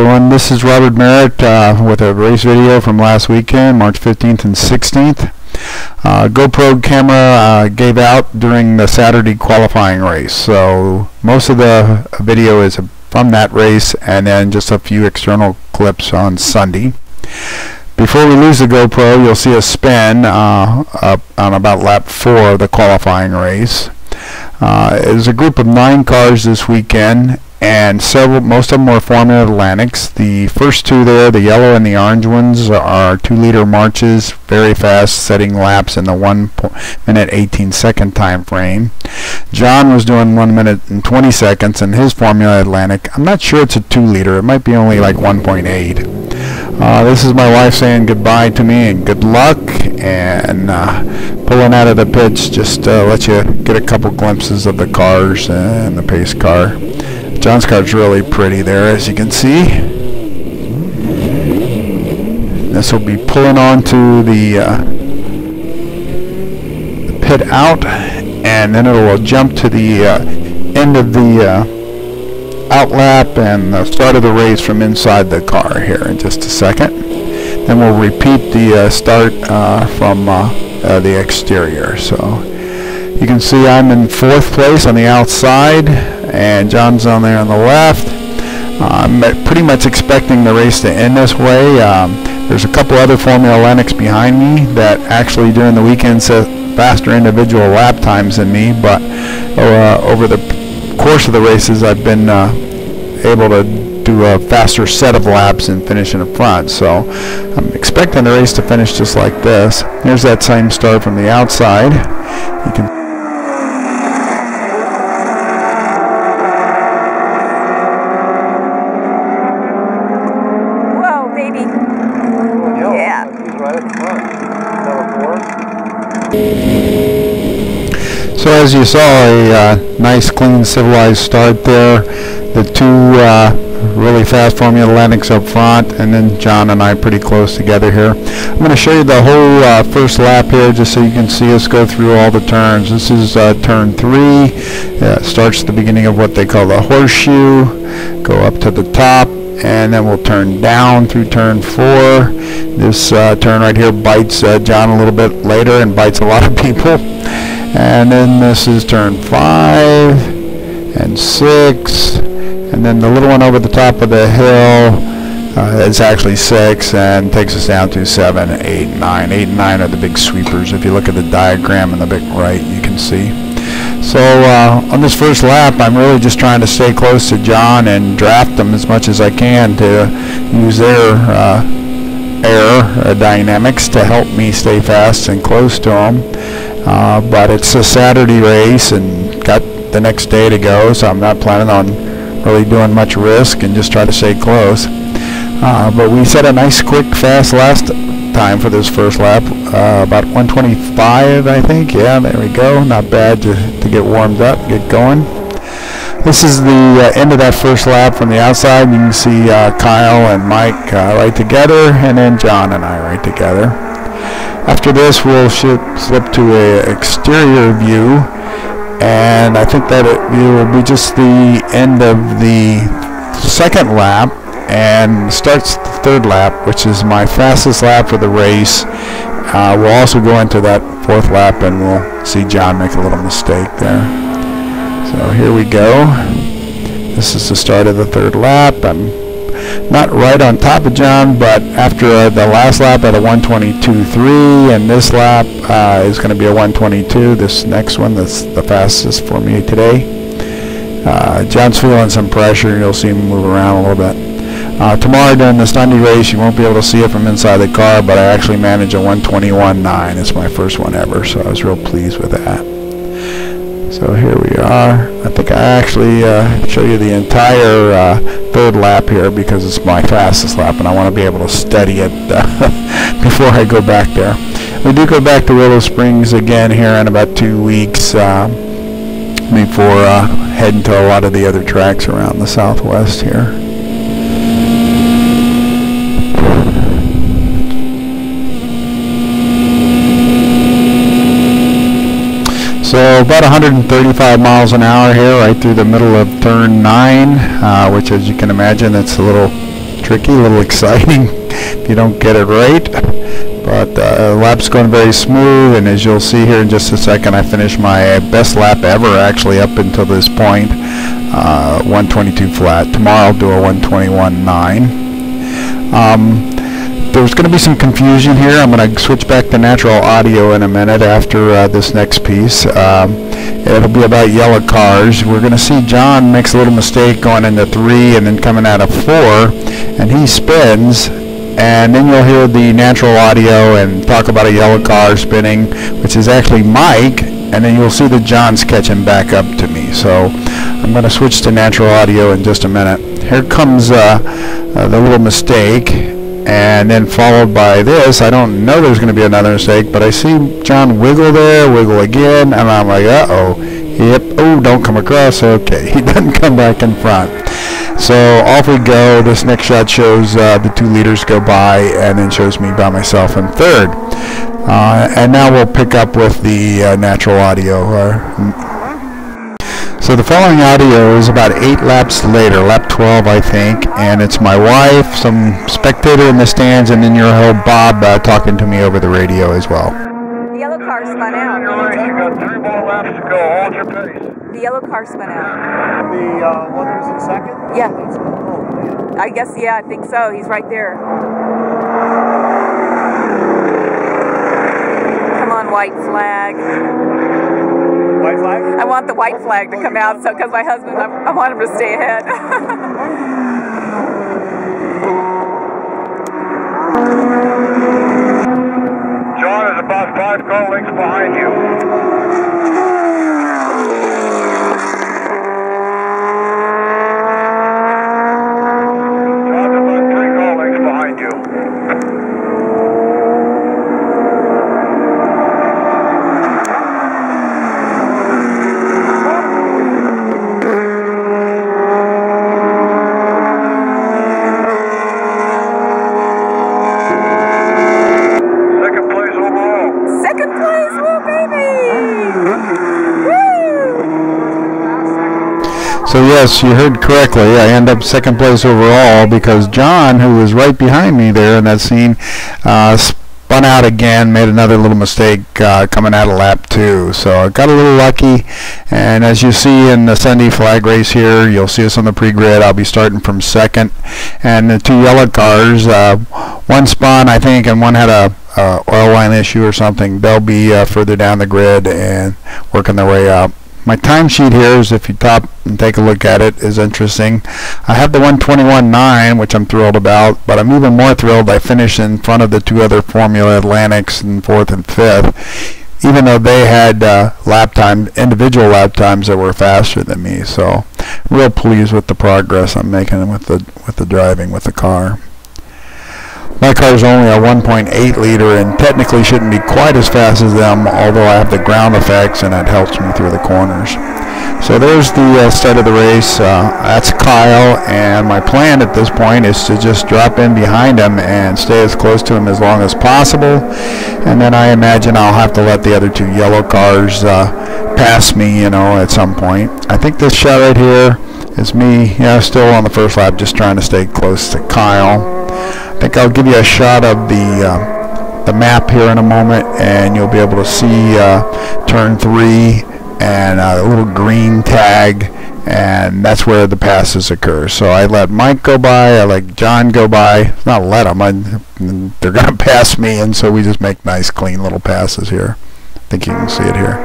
everyone, this is Robert Merritt with a race video from last weekend, March 15th and 16th. GoPro camera gave out during the Saturday qualifying race, so most of the video is from that race and then just a few external clips on Sunday. Before we lose the GoPro, you'll see a spin up on about lap 4 of the qualifying race. There's a group of 9 cars this weekend, and most of them were Formula Atlantics. The first two there, the yellow and the orange ones, are 2-liter marches, very fast, setting laps in the 1 minute 18 second time frame. John was doing 1 minute and 20 seconds in his Formula Atlantic. I'm not sure it's a 2-liter. It might be only like 1.8. This is my wife saying goodbye to me and good luck, and pulling out of the pits just to let you get a couple glimpses of the cars and the pace car. John's car is really pretty there, as you can see. This will be pulling onto the pit out, and then it will jump to the end of the outlap and the start of the race from inside the car here in just a second. Then we'll repeat the start from the exterior. So you can see I'm in 4th place on the outside, and John's on there on the left. I'm pretty much expecting the race to end this way. There's a couple other Formula Atlantics behind me that actually during the weekend set faster individual lap times than me, but over the course of the races I've been able to do a faster set of laps and finish in the front. So I'm expecting the race to finish just like this. Here's that same start from the outside. You can So as you saw, a nice, clean, civilized start there. The two really fast Formula Atlantics up front, and then John and I pretty close together here. I'm going to show you the whole first lap here just so you can see us go through all the turns. This is turn 3. Starts at the beginning of what they call the horseshoe. Go up to the top, and then we'll turn down through turn 4. This turn right here bites John a little bit later and bites a lot of people. And then this is turn 5 and 6, and then the little one over the top of the hill is actually 6 and takes us down to 7, 8, 9. 8 and 9 are the big sweepers. If you look at the diagram in the big right, you can see. So on this first lap, I'm really just trying to stay close to John and draft them as much as I can to use their air dynamics to help me stay fast and close to them. But it's a Saturday race and got the next day to go, so I'm not planning on really doing much risk and just try to stay close. But we set a nice, quick, fast last time for this first lap, about 1:25, I think. Yeah, there we go. Not bad to get warmed up, get going. This is the end of that first lap from the outside. You can see Kyle and Mike right together, and then John and I right together. After this, we'll slip to an exterior view, and I think that it will be just the end of the second lap, and starts the third lap, which is my fastest lap for the race. We'll also go into that 4th lap, and we'll see John make a little mistake there. So here we go. This is the start of the 3rd lap. I'm not right on top of John, but after the last lap at a 1:22.3, and this lap is going to be a 1:22. This next one, that's the fastest for me today. John's feeling some pressure. You'll see him move around a little bit. Tomorrow during the Sunday race, you won't be able to see it from inside the car, but I actually managed a 1:21.9. It's my first one ever, so I was real pleased with that. So here we are. I think I actually show you the entire 3rd lap here because it's my fastest lap, and I want to be able to study it before I go back there. We do go back to Willow Springs again here in about 2 weeks before heading to a lot of the other tracks around the Southwest here. So about 135 miles an hour here, right through the middle of turn 9, which, as you can imagine, it's a little tricky, a little exciting if you don't get it right. But lap's going very smooth, and as you'll see here in just a second, I finished my best lap ever actually up until this point, 122 flat. Tomorrow I'll do a 121.9. There's going to be some confusion here. I'm going to switch back to natural audio in a minute after this next piece. It'll be about yellow cars. We're going to see John makes a little mistake going into 3 and then coming out of 4, and he spins, and then you'll hear the natural audio and talk about a yellow car spinning, which is actually Mike, and then you'll see that John's catching back up to me. So I'm going to switch to natural audio in just a minute. Here comes the little mistake, and then followed by this. I don't know there's going to be another mistake, but I see John wiggle there, wiggle again, and I'm like, uh-oh. Yep, oh, don't come across. Okay, he doesn't come back in front. So off we go. This next shot shows the 2 leaders go by, and then shows me by myself in 3rd. And now we'll pick up with the natural audio. So the following audio is about 8 laps later, lap 12 I think, and it's my wife, some spectator in the stands, and then your whole Bob talking to me over the radio as well. The yellow car spun out. You got 3 more laps to go. Hold your pace. The yellow car spun out. The one that was in 2nd? Yeah. I guess, yeah, I think so. He's right there. Come on, white flag. White flag? I want the white flag to come out, so because my husband, I want him to stay ahead. John is about 5 car lengths behind you. John's about 3 car lengths behind you. So yes, you heard correctly. I end up 2nd place overall because John, who was right behind me there in that scene, spun out again, made another little mistake coming out of lap 2. So I got a little lucky, and as you see in the Sunday flag race here, you'll see us on the pre-grid. I'll be starting from 2nd, and the 2 yellow cars, one spun I think, and one had a oil line issue or something. They'll be further down the grid and working their way up. My timesheet here is, if you stop and take a look at it, is interesting. I have the 121.9, which I'm thrilled about, but I'm even more thrilled I finished in front of the 2 other Formula Atlantics in 4th and 5th, even though they had individual lap times that were faster than me. So real pleased with the progress I'm making with the driving with the car. My car is only a 1.8 liter and technically shouldn't be quite as fast as them, although I have the ground effects and it helps me through the corners. So there's the start of the race. That's Kyle, and my plan at this point is to just drop in behind him and stay as close to him as long as possible, and then I imagine I'll have to let the other 2 yellow cars pass me, at some point. I think this shot right here is me, still on the first lap, just trying to stay close to Kyle. I think I'll give you a shot of the map here in a moment, and you'll be able to see turn 3 and a little green tag, and that's where the passes occur. So I let Mike go by, I let John go by. Not let them, they're going to pass me, and so we just make nice clean little passes here. I think you can see it here.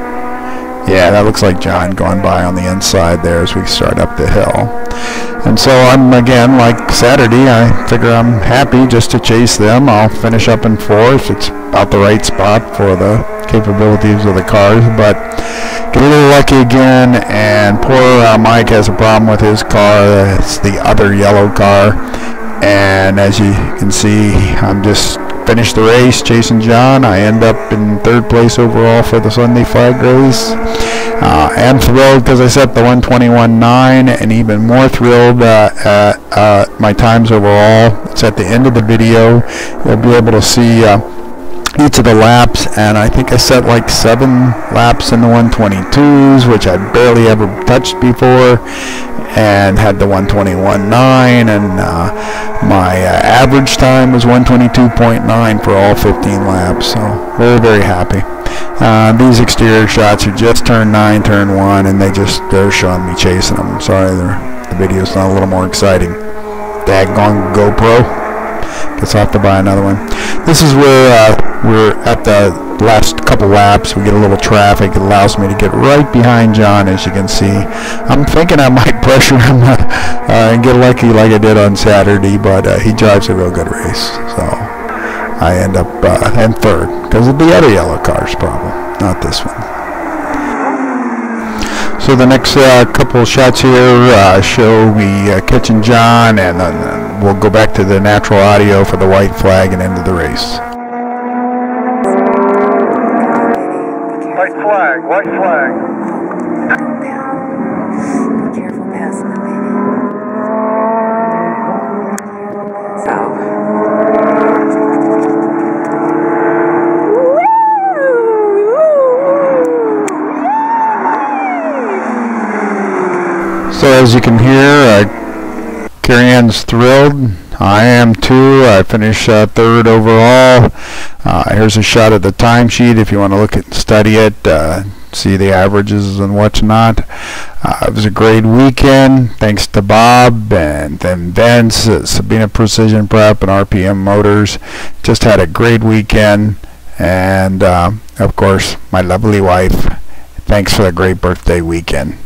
Yeah, that looks like John going by on the inside there as we start up the hill. And so I'm, again, like Saturday, I figure I'm happy just to chase them. I'll finish up in 4th. It's about the right spot for the capabilities of the cars, but get a little lucky again, and poor Mike has a problem with his car. It's the other yellow car, and as you can see, I'm just finished the race chasing John. I end up in 3rd place overall for the Sunday flag race. I'm thrilled because I set the 121.9, and even more thrilled at my times overall. It's at the end of the video. You'll be able to see each of the laps, and I think I set like 7 laps in the 122s, which I'd barely ever touched before, and had the 121.9, and My average time was 122.9 for all 15 laps, so very, very happy. These exterior shots are just turn 9, turn 1, and they're showing me chasing them. Sorry, the video's not a little more exciting. Daggone GoPro. Guess I'll have to buy another one. This is where we're at the last couple laps. We get a little traffic. It allows me to get right behind John, as you can see. I'm thinking I might pressure him and get lucky like I did on Saturday, but he drives a real good race. So I end up in third because of the other yellow car's problem, not this one. So the next couple shots here show me catching John, and then we'll go back to the natural audio for the white flag and into the race. White flag, white flag. Be careful passing them, baby. So as you can hear, Carrie Ann's thrilled. I am too. I finished third overall. Here's a shot of the timesheet if you want to look at study it, see the averages and whatnot. It was a great weekend, thanks to Bob and then Vince, Sabina Precision Prep, and RPM Motors. Just had a great weekend, and of course my lovely wife. Thanks for the great birthday weekend.